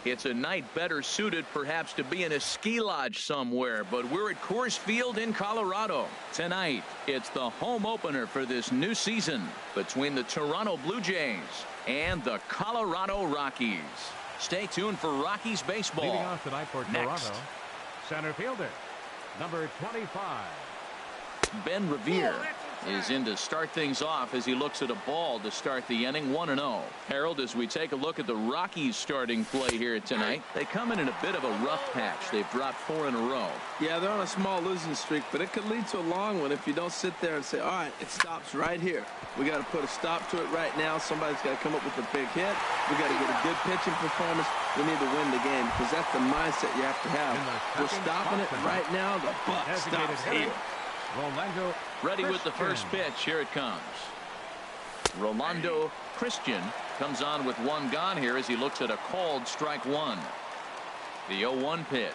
It's a night better suited perhaps to be in a ski lodge somewhere, but we're at Coors Field in Colorado. Tonight, it's the home opener for this new season between the Toronto Blue Jays and the Colorado Rockies. Stay tuned for Rockies baseball. Leading off tonight for Toronto, center fielder, number 25. Ben Revere is in to start things off as he looks at a ball to start the inning. 1-0. Harold, as we take a look at the Rockies starting play here tonight, they come in a bit of a rough patch. They've dropped 4 in a row. Yeah, they're on a small losing streak, but it could lead to a long one if you don't sit there and say, all right, it stops right here. We got to put a stop to it right now. Somebody's got to come up with a big hit. We got to get a good pitching performance. We need to win the game because that's the mindset you have to have. We're stopping it right now. The buck stops here. Rolando ready with the first pitch. Here it comes. Rolando Christian comes on with 1 gone here as he looks at a called strike 1. The 0-1 pitch.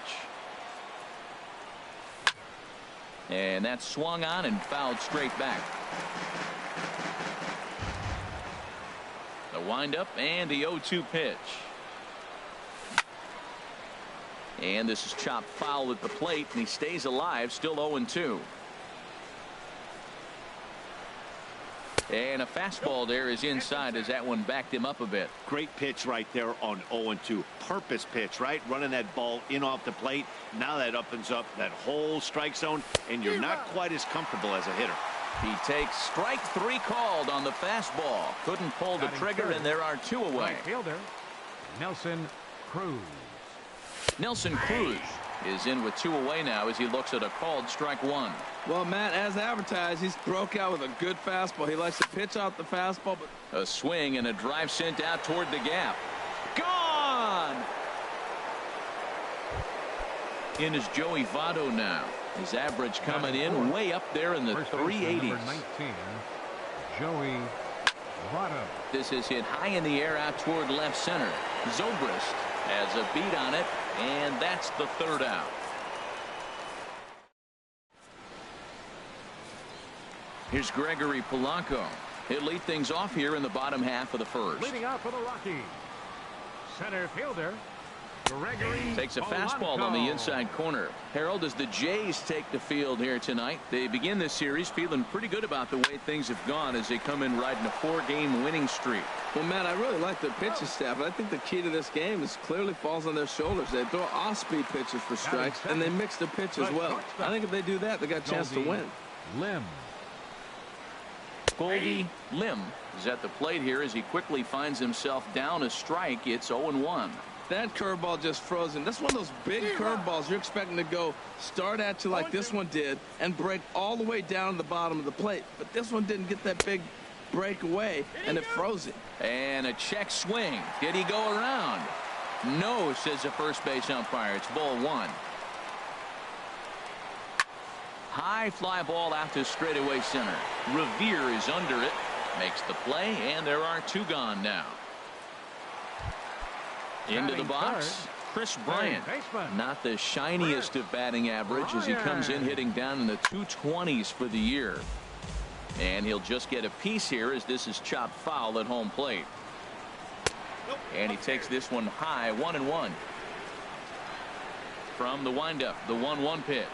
And that's swung on and fouled straight back. The windup and the 0-2 pitch. And this is chopped foul at the plate, and he stays alive, still 0-2. And a fastball there is inside as that one backed him up a bit. Great pitch right there on 0-2. Purpose pitch, right? Running that ball in off the plate. Now that opens up that whole strike zone, and you're not quite as comfortable as a hitter. He takes strike 3 called on the fastball. Couldn't pull the trigger, and there are 2 away. Right fielder, Nelson Cruz. Nelson Cruz is in with 2 away now as he looks at a called strike 1. Well, Matt, as advertised, he's broke out with a good fastball. He likes to pitch out the fastball. But a swing and a drive sent out toward the gap. Gone! In is Joey Votto now. His average coming in way up there in the 380s. Number 19, Joey Votto. This is hit high in the air out toward left center. Zobrist has a beat on it, and that's the 3rd out. Here's Gregory Polanco. He'll lead things off here in the bottom half of the first. Leading off for the Rockies, center fielder Gregory takes a Polanco. Fastball on the inside corner. Harold, as the Jays take the field here tonight, they begin this series feeling pretty good about the way things have gone as they come in riding a 4-game winning streak. Well, Matt, I really like their pitching staff, but I think the key to this game is clearly falls on their shoulders. They throw off-speed pitches for strikes, and they mix the pitch as well. I think if they do that, they got a chance to win. Lim. Goldie Lim is at the plate here as he quickly finds himself down a strike. It's 0-1. That curveball just frozen. That's one of those big curveballs you're expecting to go start at you like this one did and break all the way down to the bottom of the plate. But this one didn't get that big break away, and it froze it. And a check swing. Did he go around? No, says the first base umpire. It's ball 1. High fly ball out to straightaway center. Revere is under it. Makes the play, and there are 2 gone now. Into the box, Chris Bryant. Not the shiniest of batting average as he comes in hitting down in the 220s for the year. And he'll just get a piece here as this is chopped foul at home plate. And he takes this one high, 1-1. From the windup, the 1-1 pitch.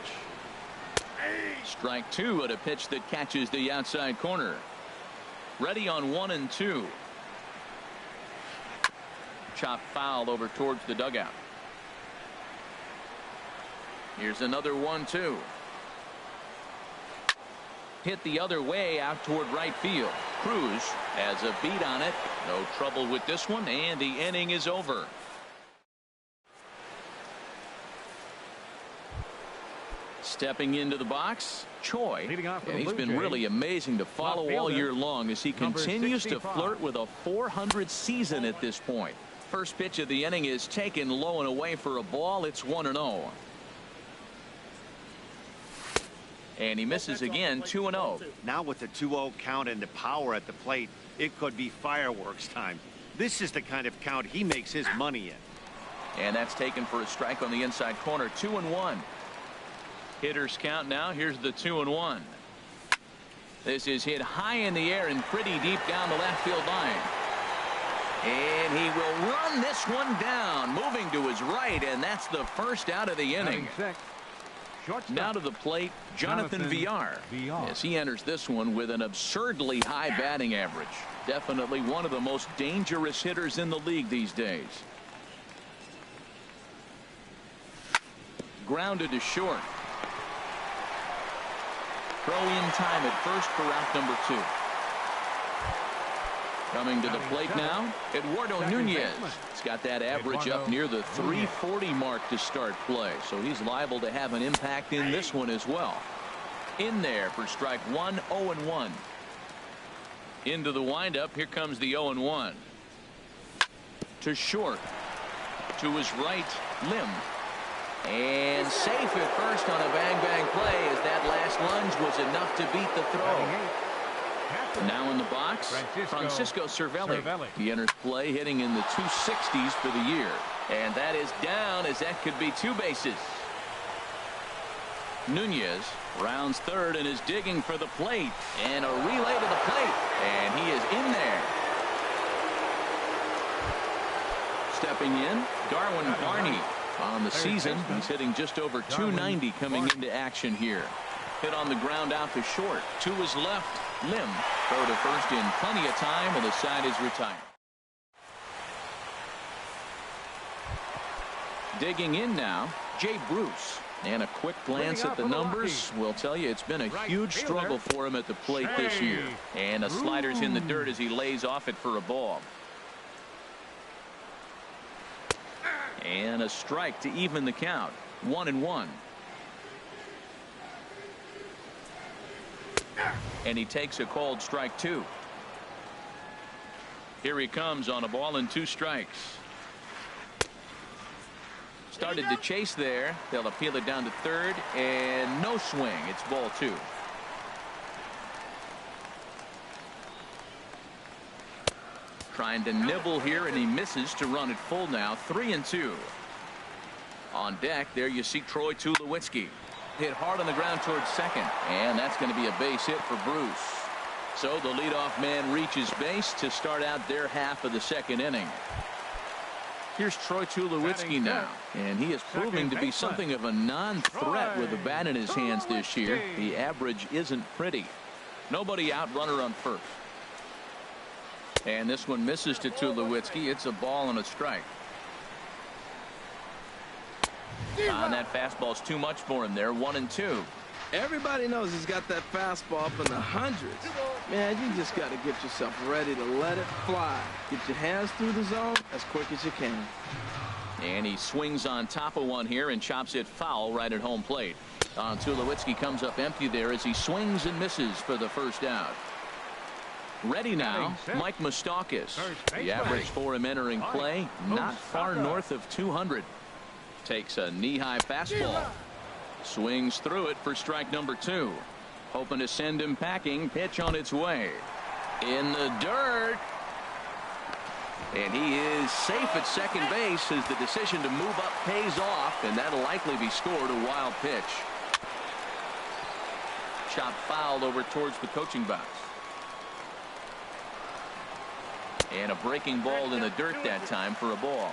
Strike 2 at a pitch that catches the outside corner. Ready on 1-2. Chopped foul over towards the dugout. Here's another 1-2. Hit the other way out toward right field. Cruz has a beat on it. No trouble with this one, and the inning is over. Stepping into the box, Choi, and he's been really amazing to follow all year long as he continues to flirt with a .400 season at this point. First pitch of the inning is taken low and away for a ball. It's 1-0. And he misses again, 2-0. Now with the 2-0 count and the power at the plate, it could be fireworks time. This is the kind of count he makes his money in. And that's taken for a strike on the inside corner. 2-1. Hitters count now. Here's the 2-1. This is hit high in the air and pretty deep down the left field line. And he will run this one down, moving to his right, and that's the first out of the inning. Now to the plate, Jonathan Villar, as he enters this one with an absurdly high batting average. Definitely one of the most dangerous hitters in the league these days. Grounded to short. Throw in time at first for out number 2. Coming to the plate now, Eduardo Nunez. He's got that average up near the 340 mark to start play, so he's liable to have an impact in this one as well. In there for strike 1, 0-1. Into the windup, here comes the 0-1. To short. To his right, Lim. And safe at first on a bang-bang play as that last lunge was enough to beat the throw. Now in the box, Francisco Cervelli. He enters play hitting in the 260s for the year. And that is down as that could be 2 bases. Nunez rounds third and is digging for the plate. And a relay to the plate. And he is in there. Stepping in, Darwin Barney. On the season, he's hitting just over 290 coming into action here. Hit on the ground out to short. To his left, Lim. Throw to first in plenty of time, and the side is retired. Digging in now, Jay Bruce. And a quick glance at the numbers will tell you it's been a huge struggle for him at the plate this year. And a slider's in the dirt as he lays off it for a ball. And a strike to even the count. 1-1. And he takes a called strike 2. Here he comes on a ball and 2 strikes. Started to chase there. They'll appeal it down to third, and no swing. It's ball 2. Trying to nibble here, and he misses to run it full now. 3-2. On deck, there you see Troy Tulowitzki. Hit hard on the ground towards second, and that's going to be a base hit for Bruce. So the leadoff man reaches base to start out their half of the second inning. Here's Troy Tulowitzki now, and he is proving to be something of a non-threat with the bat in his hands this year. The average isn't pretty. Nobody out, runner on first. And this one misses to Tulowitzki. It's a ball and a strike. And that fastball's too much for him there. 1-2. Everybody knows he's got that fastball up in the hundreds. Man, you just got to get yourself ready to let it fly. Get your hands through the zone as quick as you can. And he swings on top of one here and chops it foul right at home plate. Tulowitzki comes up empty there as he swings and misses for the first out. Ready now, Mike Moustakas. The average for him entering play, not far north of 200. Takes a knee-high fastball. Swings through it for strike number 2. Hoping to send him packing. Pitch on its way. In the dirt. And he is safe at second base as the decision to move up pays off, and that'll likely be scored a wild pitch. Chop foul over towards the coaching box. And a breaking ball in the dirt that time for a ball.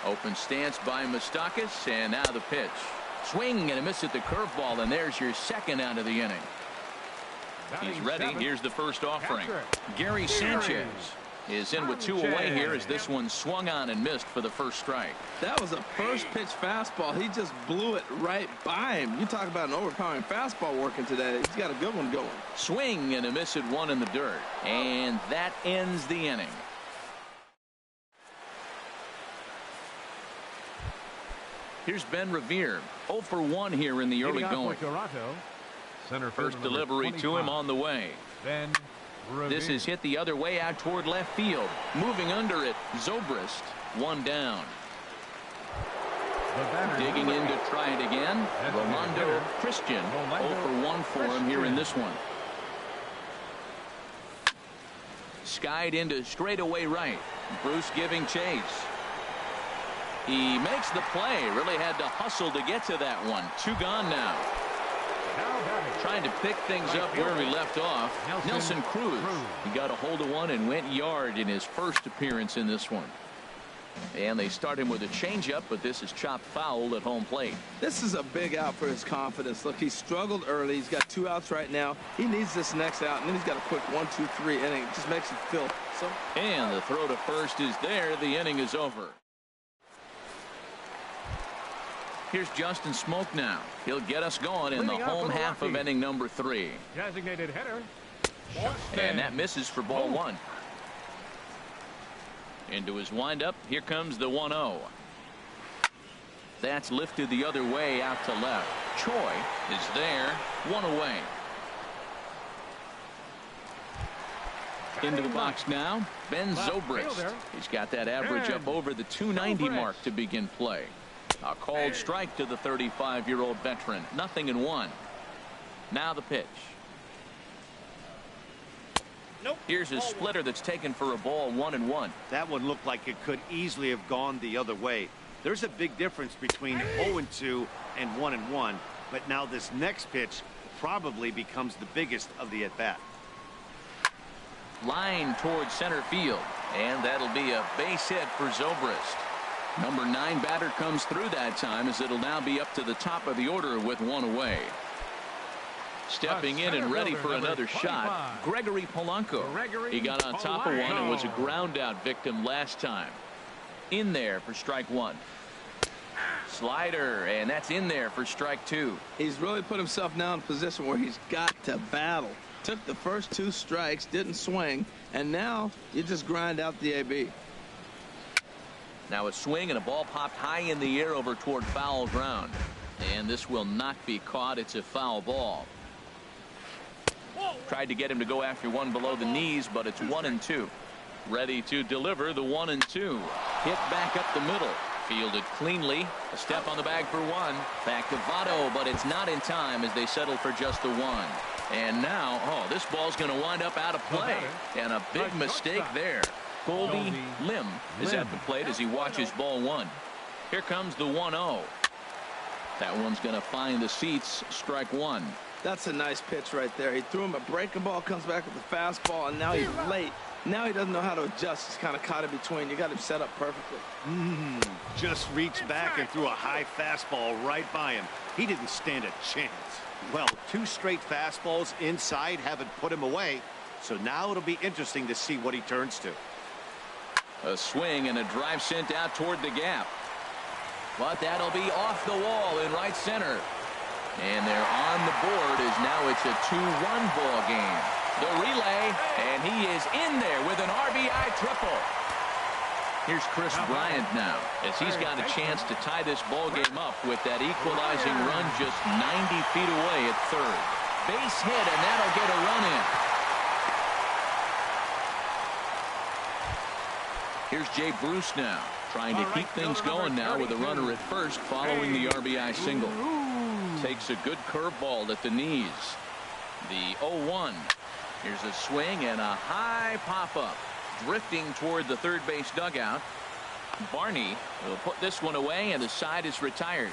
Open stance by Moustakas, and now the pitch. Swing and a miss at the curveball, and there's your second out of the inning. He's ready. Here's the first offering. Gary Sanchez is in with 2 away here as this one swung on and missed for the first strike. That was a first pitch fastball. He just blew it right by him. You talk about an overpowering fastball working today. He's got a good one going. Swing and a miss at 1 in the dirt, and that ends the inning. Here's Ben Revere, 0 for 1 here in the early going. First delivery to him on the way. This is hit the other way out toward left field. Moving under it, Zobrist, 1 down. Digging in to try it again, Rolando Christian, 0 for 1 for him here in this one. Skied into straightaway right. Bruce giving chase. He makes the play. Really had to hustle to get to that one. 2 gone now. Trying to pick things up where we left off. Nelson Cruz. He got a hold of one and went yard in his first appearance in this one. And they start him with a changeup, but this is chopped foul at home plate. This is a big out for his confidence. Look, he struggled early. He's got 2 outs right now. He needs this next out, and then he's got a quick 1, 2, 3 inning. It just makes it feel so. And the throw to first is there. The inning is over. Here's Justin Smoke now. He'll get us going in the home half of inning number 3. Designated hitter. And that misses for ball 1. Into his windup. Here comes the 1-0. That's lifted the other way out to left. Choi is there. 1 away. Into the box now. Ben Zobrist. He's got that average up over the 290 mark to begin play. A called strike to the 35-year-old veteran. 0-1. Now the pitch. Here's a splitter that's taken for a ball. 1-1. That one looked like it could easily have gone the other way. There's a big difference between 0-2 and 1-1. But now this next pitch probably becomes the biggest of the at-bat. Line towards center field. And that'll be a base hit for Zobrist. Number 9 batter comes through that time, as it'll now be up to the top of the order with 1 away. Stepping in and ready for another shot, Gregory Polanco. He got on top of one and was a ground out victim last time. In there for strike 1. Slider, and that's in there for strike 2. He's really put himself now in a position where he's got to battle. Took the first 2 strikes, didn't swing, and now you just grind out the AB. Now a swing and a ball popped high in the air over toward foul ground. And this will not be caught. It's a foul ball. Tried to get him to go after one below the knees, but it's 1-2. Ready to deliver the 1-2. Hit back up the middle. Fielded cleanly. A step on the bag for 1. Back to Votto, but it's not in time as they settle for just the 1. And now, this ball's going to wind up out of play. And a big mistake there. Goldie Lim is at the plate as he watches ball 1. Here comes the 1-0. That one's going to find the seats. Strike 1. That's a nice pitch right there. He threw him a breaking ball, comes back with the fastball, and now he's late. Now he doesn't know how to adjust. He's kind of caught in between. You got him set up perfectly. Just reached back and threw a high fastball right by him. He didn't stand a chance. Well, 2 straight fastballs inside haven't put him away. So now it'll be interesting to see what he turns to. A swing and a drive sent out toward the gap. But that'll be off the wall in right center. And they're on the board as now it's a 2-1 ball game. The relay, and he is in there with an RBI triple. Here's Chris Bryant now, as he's got a chance to tie this ball game up with that equalizing run just 90 feet away at third. Base hit, and that'll get a run in. Here's Jay Bruce now, trying to keep things going now with a runner at first following the RBI single. Takes a good curveball at the knees. The 0-1. Here's a swing and a high pop-up. Drifting toward the third base dugout. Barney will put this one away, and the side is retired.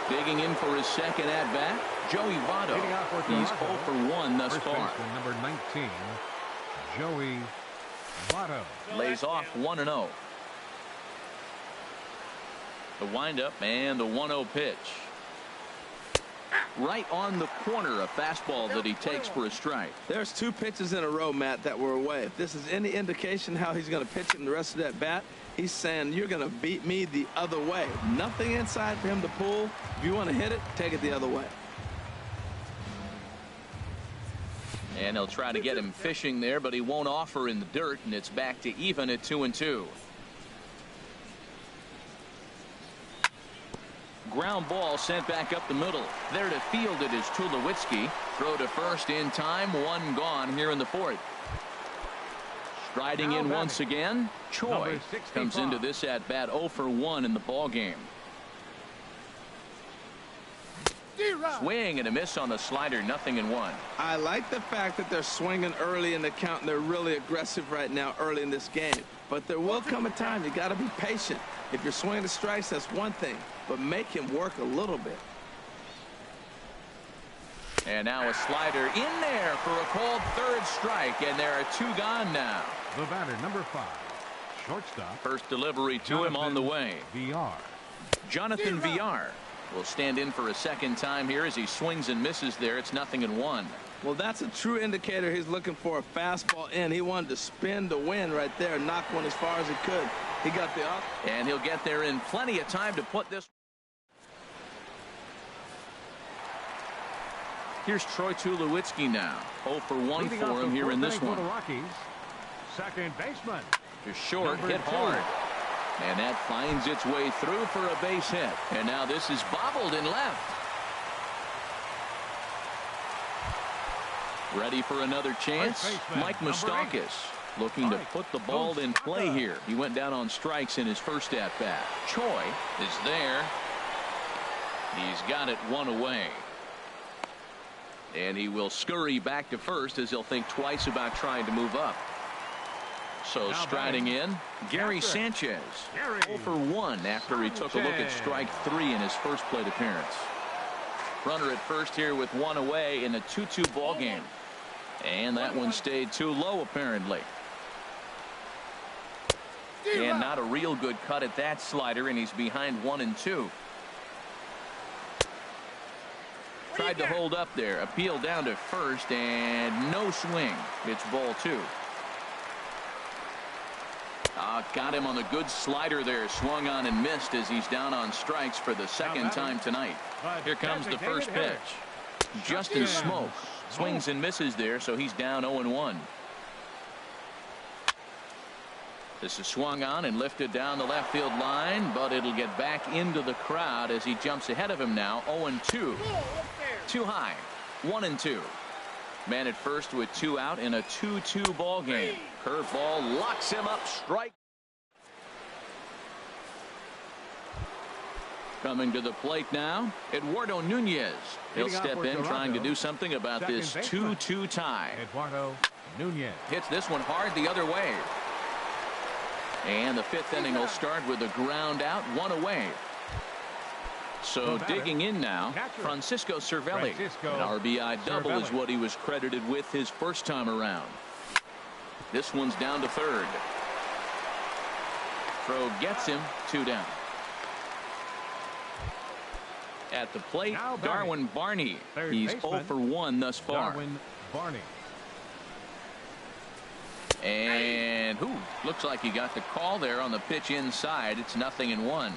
Digging in for his second at-bat, Joey Votto. He's 0 for 1 thus far. Number 19, Joey Votto. Lays off 1-0. The windup and the 1-0 pitch. Right on the corner, a fastball that he takes for a strike. There's 2 pitches in a row, Matt, that were away. If this is any indication how he's going to pitch in the rest of that bat, he's saying you're going to beat me the other way. Nothing inside for him to pull. If you want to hit it, take it the other way. And he'll try to get him fishing there, but he won't offer in the dirt, and it's back to even at 2-2. Ground ball sent back up the middle. There to field it is Tulowitzki. Throw to first in time. 1 gone here in the 4th. Striding in once again, Choi comes into this at bat 0 for 1 in the ball game. Swing and a miss on the slider. 0-1. I like the fact that they're swinging early in the count, and they're really aggressive right now early in this game. but there will come a time you got to be patient. If you're swinging the strikes, that's one thing, but make him work a little bit. And now a slider in there for a called third strike, and there are 2 gone now. The batter, number 5, shortstop. First delivery to him on the way. VR. Jonathan VR will stand in for a second time here as he swings and misses there. It's 0-1. Well, that's a true indicator he's looking for a fastball in. He wanted to spin the wind right there, knock one as far as he could. He got the up. And he'll get there in plenty of time to put this. Here's Troy Tulowitzki now. 0 for 1 for him here in this one. For the Rockies, second baseman. Just short, Number hit 2. hard. And that finds its way through for a base hit. And now this is bobbled in left. Ready for another chance? Mike Moustakas looking to put the ball in play here. He went down on strikes in his first at-bat. Choi is there. He's got it 1 away. And he will scurry back to first as he'll think twice about trying to move up. So striding in, Gary Sanchez. 0 for 1 after he took a look at strike 3 in his first plate appearance. Runner at first here with 1 away in a 2-2 ball game. And that one stayed too low apparently. And not a real good cut at that slider, and he's behind 1-2. Tried to hold up there. Appeal down to first, and no swing. It's ball 2. Got him on the good slider there. Swung on and missed as he's down on strikes for the second time tonight. Here comes the first pitch. Justin Smoke swings and misses there, so he's down 0-1. This is swung on and lifted down the left field line, but it'll get back into the crowd as he jumps ahead of him now. 0-2. Too high. 1-2. Man at first with 2 out in a 2-2 ball game. Curveball locks him up. Strike. Coming to the plate now, Eduardo Nunez. He'll step in trying to do something about this 2-2 tie. Eduardo Nunez hits this one hard the other way. And the 5th inning will start with a ground out, 1 away. So digging in now, Francisco Cervelli. An RBI double is what he was credited with his first time around. This one's down to third. Throw gets him, 2 down. At the plate, Darwin Barney. He's 0 for 1 thus far. Darwin Barney. And looks like he got the call there on the pitch inside. It's 0-1.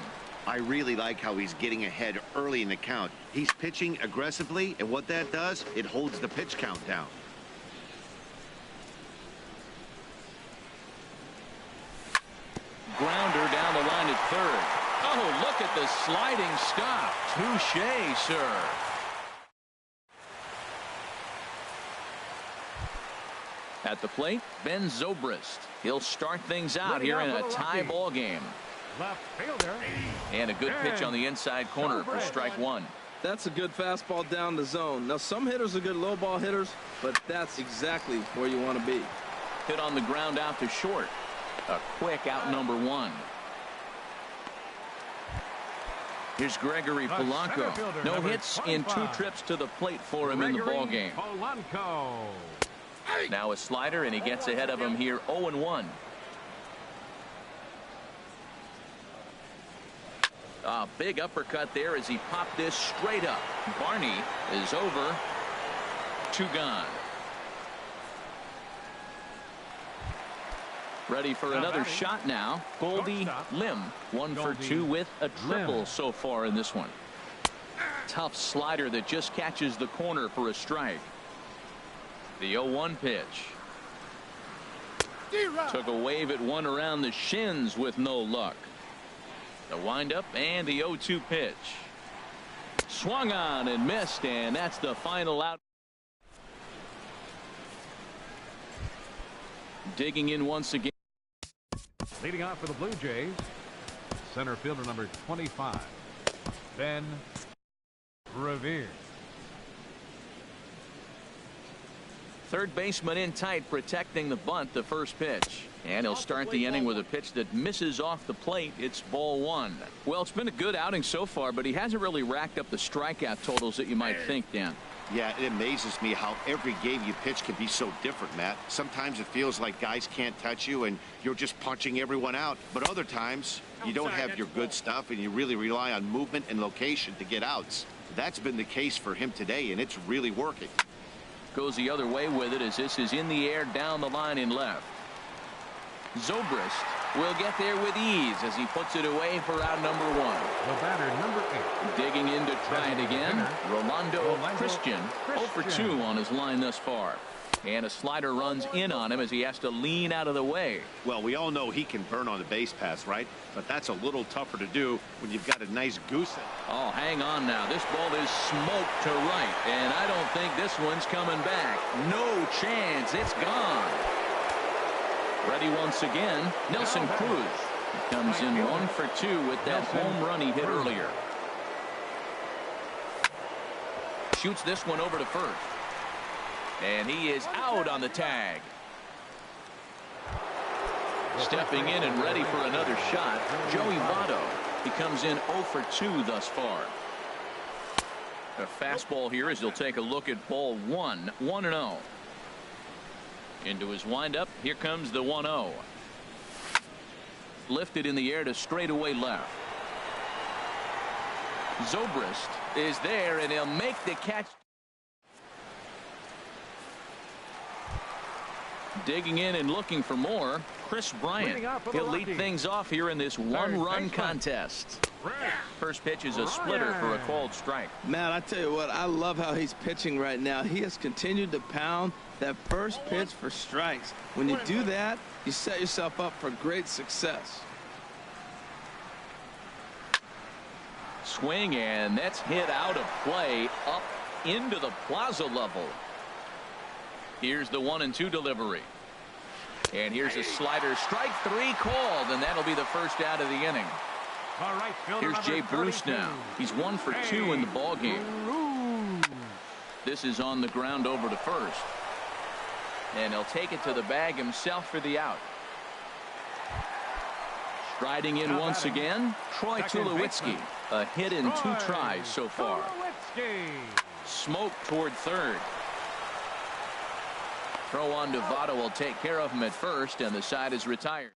I really like how he's getting ahead early in the count. He's pitching aggressively, and what that does, it holds the pitch count down. Grounder down the line at third. Oh, look at the sliding stop. Touche, sir. At the plate, Ben Zobrist. He'll start things out here in a tie ball game. Left fielder. And a good pitch on the inside corner for strike 1. That's a good fastball down the zone. Now, some hitters are good low ball hitters, but that's exactly where you want to be. Hit on the ground out to short. A quick out number 1. Here's Gregory Polanco. No hits in 2 trips to the plate for him in the ball game. Now a slider, and he gets ahead of him here. 0-1. A big uppercut there as he popped this straight up. Barney is over. 2 gone. Ready for another shot now. Goldie Lim. 1 for 2 with a triple so far in this one. Tough slider that just catches the corner for a strike. The 0-1 pitch. Took a wave at one around the shins with no luck. The windup and the 0-2 pitch. Swung on and missed, and that's the final out. Digging in once again. Leading off for the Blue Jays, center fielder number 25, Ben Revere. third baseman in tight, protecting the bunt, the first pitch. And he'll start the inning with a pitch that misses off the plate. It's ball one. Well, it's been a good outing so far, but he hasn't really racked up the strikeout totals that you might think, Dan. Yeah, it amazes me how every game you pitch can be so different, Matt. Sometimes it feels like guys can't touch you and you're just punching everyone out. But other times you don't have your good stuff and you really rely on movement and location to get outs. That's been the case for him today, and it's really working. Goes the other way with it as this is in the air down the line in left. Zobrist will get there with ease as he puts it away for out number one. The batter, number 8. Digging in to try it again. Rolando Christian 0 for 2 on his line thus far. And a slider runs in on him as he has to lean out of the way. Well, we all know he can burn on the base pass, right? But that's a little tougher to do when you've got a nice goose. Oh, hang on now. This ball is smoked to right. And I don't think this one's coming back. No chance. It's gone. Ready once again, Nelson Cruz. He comes in 1 for 2 with that home run he hit earlier. Shoots this one over to first. And he is out on the tag. Stepping in and ready for another shot, Joey Votto. He comes in 0 for 2 thus far. A fastball here as he'll take a look at ball 1, 1-0. Into his windup. Here comes the 1-0. Lifted in the air to straightaway left. Zobrist is there and he'll make the catch. Digging in and looking for more, Chris Bryant. He'll lead things off here in this one-run contest. First pitch is a splitter for a called strike. Man, I tell you what, I love how he's pitching right now. He has continued to pound that first pitch for strikes. When you do that, you set yourself up for great success. Swing, and that's hit out of play up into the plaza level. Here's the 1-2 delivery. And here's a slider. Strike 3 called, and that'll be the first out of the inning. Here's Jay Bruce now. He's 1 for 2 in the ballgame. This is on the ground over to first. And he'll take it to the bag himself for the out. Striding in once again, Troy Tulowitzki. A hit in 2 tries so far. Smoke toward third. Throw on to Votto will take care of him at first, and the side is retired.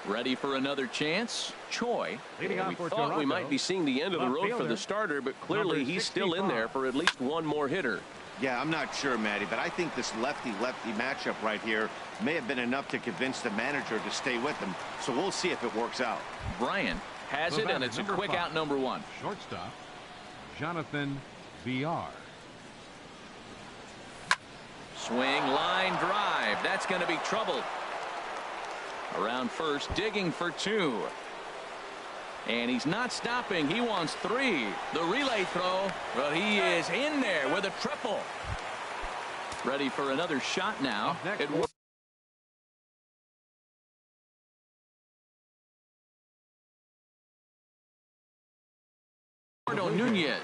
Ready for another chance? Choi. We thought we might be seeing the end of the road for the starter, but clearly he's still in there for at least one more hitter. Yeah, I'm not sure, Matty, but I think this lefty-lefty matchup right here may have been enough to convince the manager to stay with him. So we'll see if it works out. Bryant has it, and it's a quick out number 1. Shortstop, Jonathan VR. Swing, line drive. That's going to be trouble. Around first, digging for 2. And he's not stopping. He wants 3. The relay throw. Well, he is in there with a triple. Ready for another shot now. Nunez.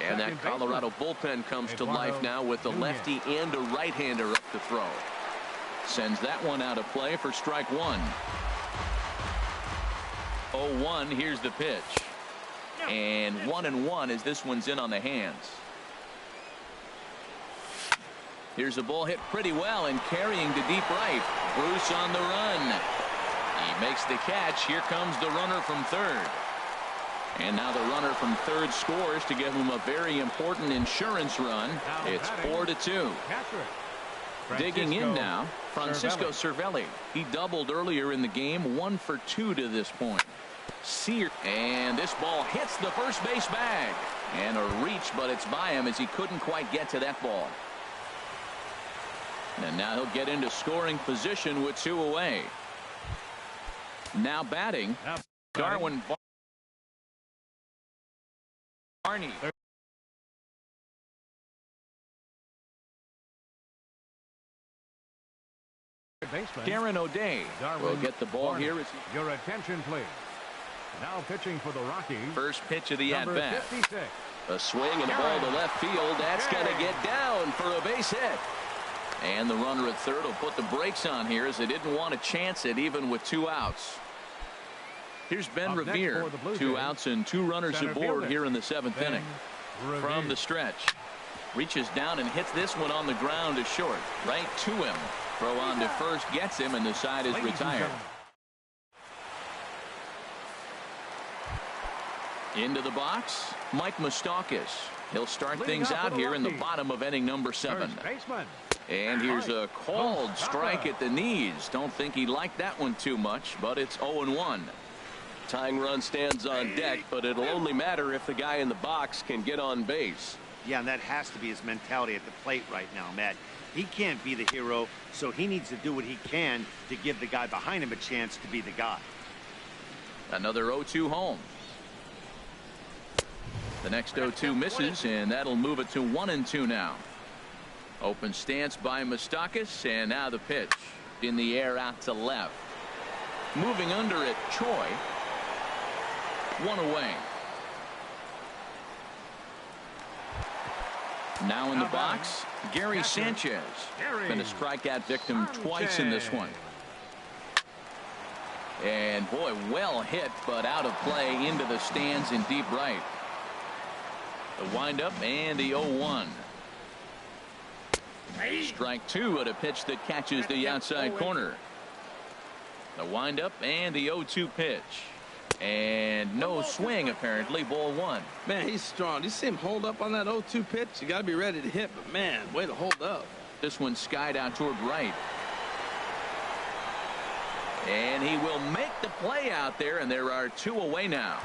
And that Colorado bullpen comes to life now with a lefty and a right-hander up to throw. Sends that one out of play for strike 1. 0-1. Here's the pitch. And 1-1 as this one's in on the hands. Here's a ball hit pretty well and carrying to deep right. Bruce on the run. He makes the catch. Here comes the runner from third. And now the runner from third scores to give him a very important insurance run. It's 4-2. Digging in now, Francisco Cervelli. He doubled earlier in the game, 1 for 2 to this point. And this ball hits the first base bag. And a reach, but it's by him as he couldn't quite get to that ball. And now he'll get into scoring position with 2 away. Now batting, Darwin Barney. Darren O'Day will get the ball here. Your attention, please. Now pitching for the Rockies. First pitch of the at-bat. 56. A swing and a ball to left field. That's going to get down for a base hit. And the runner at third will put the brakes on here as they didn't want to chance it even with 2 outs. Here's Ben Revere. 2 outs and 2 runners aboard here in the 7th inning. From the stretch. Reaches down and hits this one on the ground to short. Right to him. Throw on to first gets him and the side is retired. Into the box, Mike Moustakas. He'll start things out here in the bottom of inning number 7. And here's a called strike at the knees. Don't think he liked that one too much, but it's 0-1. Tying run stands on deck, but it'll only matter if the guy in the box can get on base. Yeah, and that has to be his mentality at the plate right now, Matt. He can't be the hero, so he needs to do what he can to give the guy behind him a chance to be the guy. Another 0-2 home. The next 0-2 misses, and that'll move it to 1-2 now. Open stance by Moustakas, and now the pitch in the air out to left. Moving under it, Choi. 1 away. Now in the box, Gary Sanchez. Been a strikeout victim twice in this one. And boy, well hit, but out of play into the stands in deep right. The windup and the 0-1. Strike 2 at a pitch that catches the outside corner. The windup and the 0-2 pitch. And no swing, apparently. Ball 1. Man, he's strong. You see him hold up on that 0-2 pitch? You got to be ready to hit, but man, way to hold up. This one skied out toward right. And he will make the play out there, and there are 2 away now.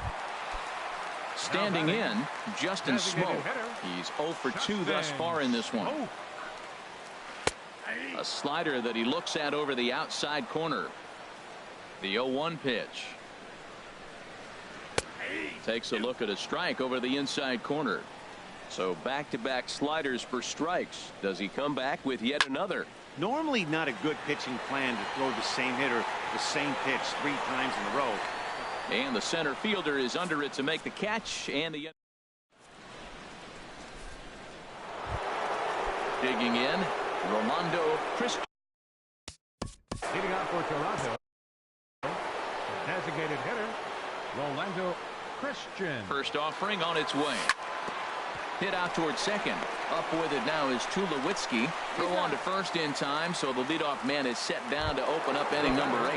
Standing in, Justin Smoke. He's 0 for 2 thus far in this one. A slider that he looks at over the outside corner. The 0-1 pitch. Takes a look at a strike over the inside corner. So back-to-back sliders for strikes. Does he come back with yet another? Normally not a good pitching plan to throw the same hitter the same pitch 3 times in a row. And the center fielder is under it to make the catch. And the digging in, Rolando Christian. Leading out for Toronto, designated hitter, Rolando Christian. First offering on its way. Hit out towards second. Up with it now is Tulowitzki. Throw on to first in time, so the leadoff man is set down to open up inning number 8.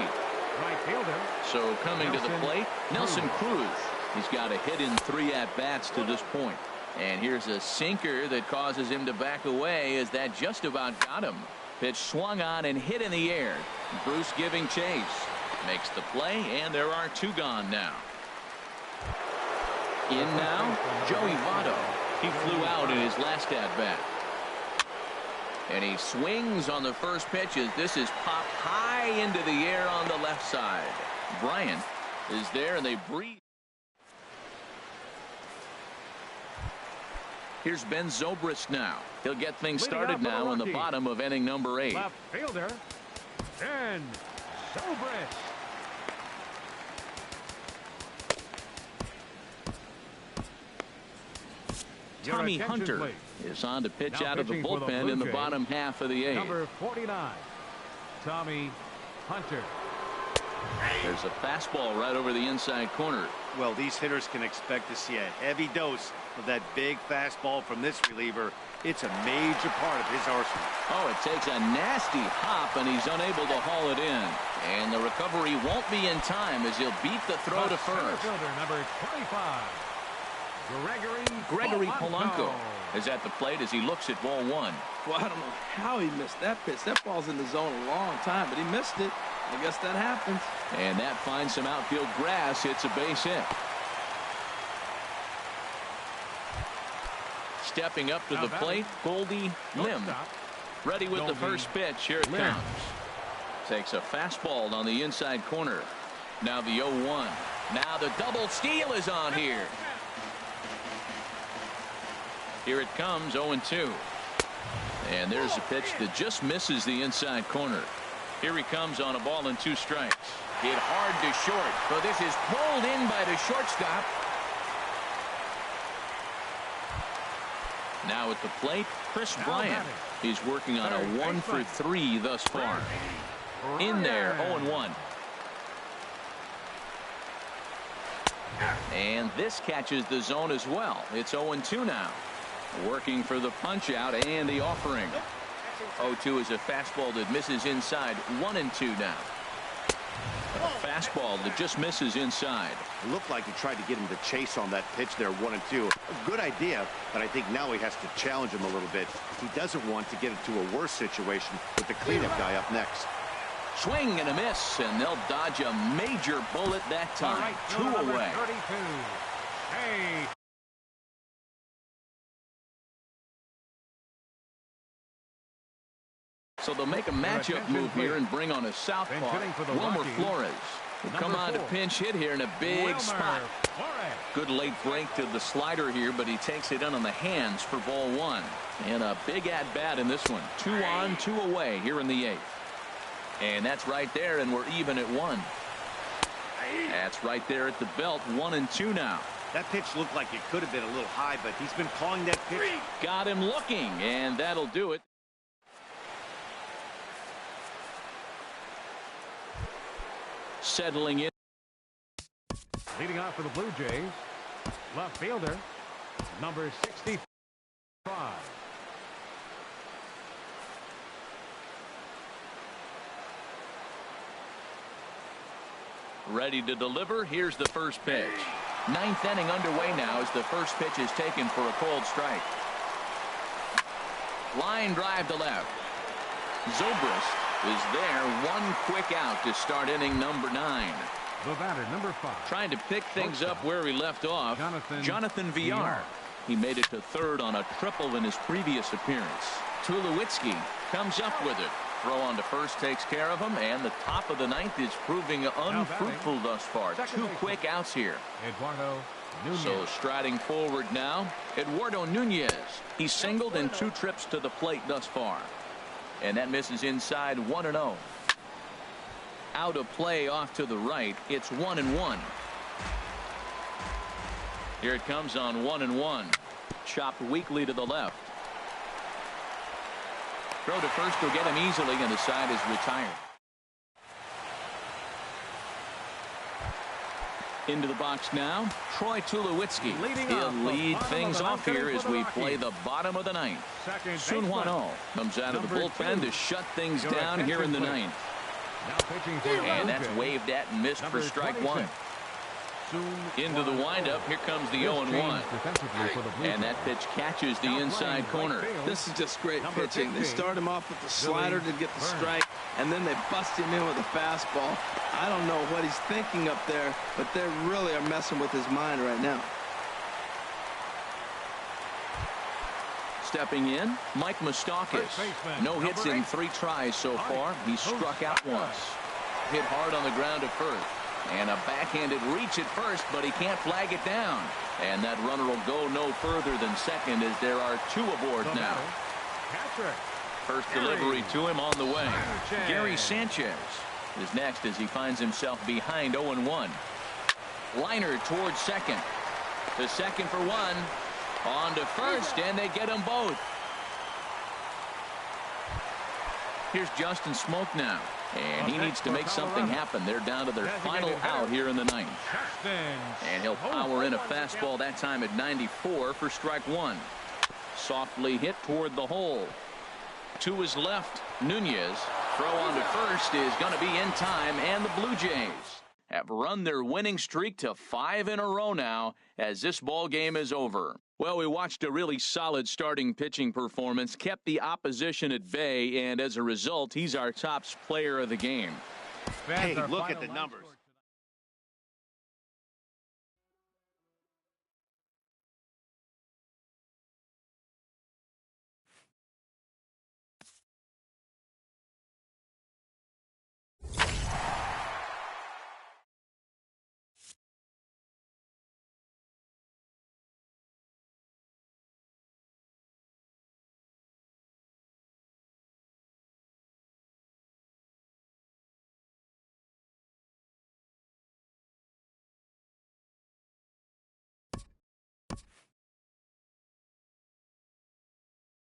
Right fielder. So coming to the plate, Nelson Cruz. He's got a hit in 3 at-bats to this point. And here's a sinker that causes him to back away as that just about got him. Pitch swung on and hit in the air. Bruce giving chase. Makes the play, and there are 2 gone now. In now, Joey Votto. He flew out in his last at-bat. And he swings on the first pitch as this is popped high into the air on the left side. Bryant is there, and they breathe. Here's Ben Zobrist now. He'll get things started now in the bottom of inning number 8. Left fielder, Ben Zobrist. Tommy Hunter is on to pitch out of the bullpen in the bottom half of the 8th. Number 49, Tommy Hunter. There's a fastball right over the inside corner. Well, these hitters can expect to see a heavy dose of that big fastball from this reliever. It's a major part of his arsenal. Oh, it takes a nasty hop, and he's unable to haul it in. And the recovery won't be in time as he'll beat the throw to first. Fielder, number 25. Gregory Polanco is at the plate as he looks at ball 1. Well, I don't know how he missed that pitch. That ball's in the zone a long time, but he missed it. I guess that happens. And that finds some outfield grass. It's a base hit. Stepping up to the plate, Goldie Lim. Ready with the first pitch. Here it comes. Takes a fastball on the inside corner. Now the 0-1. Now the double steal is on here. Here it comes, 0-2. And there's a pitch that just misses the inside corner. Here he comes on a ball and 2 strikes. Hit hard to short, but this is pulled in by the shortstop. Now at the plate, Chris Bryant. He's working on a 1-for-3 thus far. In there, 0-1. And this catches the zone as well. It's 0-2 now. Working for the punch out and the offering. 0-2 is a fastball that misses inside. 1-2 now. A fastball that just misses inside. It looked like he tried to get him to chase on that pitch there, 1-2. A good idea, but I think now he has to challenge him a little bit. He doesn't want to get into a worse situation with the cleanup guy up next. Swing and a miss, and they'll dodge a major bullet that time. Right, 2 away. 32. Hey. So they'll make a matchup move here and bring on a southpaw, Wilmer Flores. Will come on to pinch hit here in a big spot. Good late break to the slider here, but he takes it in on the hands for ball 1. And a big at-bat in this one. 2 on, 2 away here in the 8th. And that's right there, and we're even at 1. That's right there at the belt, 1-2 now. That pitch looked like it could have been a little high, but he's been calling that pitch. Got him looking, and that'll do it. Settling in. Leading off for the Blue Jays, left fielder, number 65. Ready to deliver. Here's the first pitch. 9th inning underway now as the first pitch is taken for a cold strike. Line drive to left. Zobrist is there. 1 quick out to start inning number 9. The batter, number 5. Trying to pick things up where he left off. Jonathan Villar. He made it to 3rd on a triple in his previous appearance. Tulowitzki comes up with it. Throw on to first takes care of him, and the top of the 9th is proving unfruitful thus far. 2 quick outs here. Eduardo Nunez. So striding forward now, Eduardo Nunez. He's singled in 2 trips to the plate thus far. And that misses inside, 1-0. Out of play off to the right. It's 1-1. Here it comes on 1-1. Chopped weakly to the left. Throw to first will get him easily, and the side is retired. Into the box now, Troy Tulowitzki. He'll lead things off here as we play the bottom of the 9th. Sun Hwan-Oh comes out of the bullpen to shut things down here in the 9th. And that's waved at and missed for strike 1. Into the windup. Here comes the 0-1. And that pitch catches the inside corner. This is just great pitching. They start him off with the slider to get the strike, and then they bust him in with a fastball. I don't know what he's thinking up there, but they really are messing with his mind right now. Stepping in, Mike Moustakas. No hits in 3 tries so far. He's struck out once. Hit hard on the ground at first. And a backhanded reach at first, but he can't flag it down. And that runner will go no further than second as there are 2 aboard now. First delivery to him on the way. Gary Sanchez is next as he finds himself behind 0-1. Liner towards second. To second for 1. On to first, and they get them both. Here's Justin Smoke now. And he needs to make something happen. They're down to their final out here in the 9th. And he'll power in a fastball that time at 94 for strike 1. Softly hit toward the hole. To his left, Nunez. Throw on to first is going to be in time, and the Blue Jays have run their winning streak to 5 in a row now as this ball game is over. Well, we watched a really solid starting pitching performance, kept the opposition at bay, and as a result, he's our top player of the game. Hey, look at the numbers.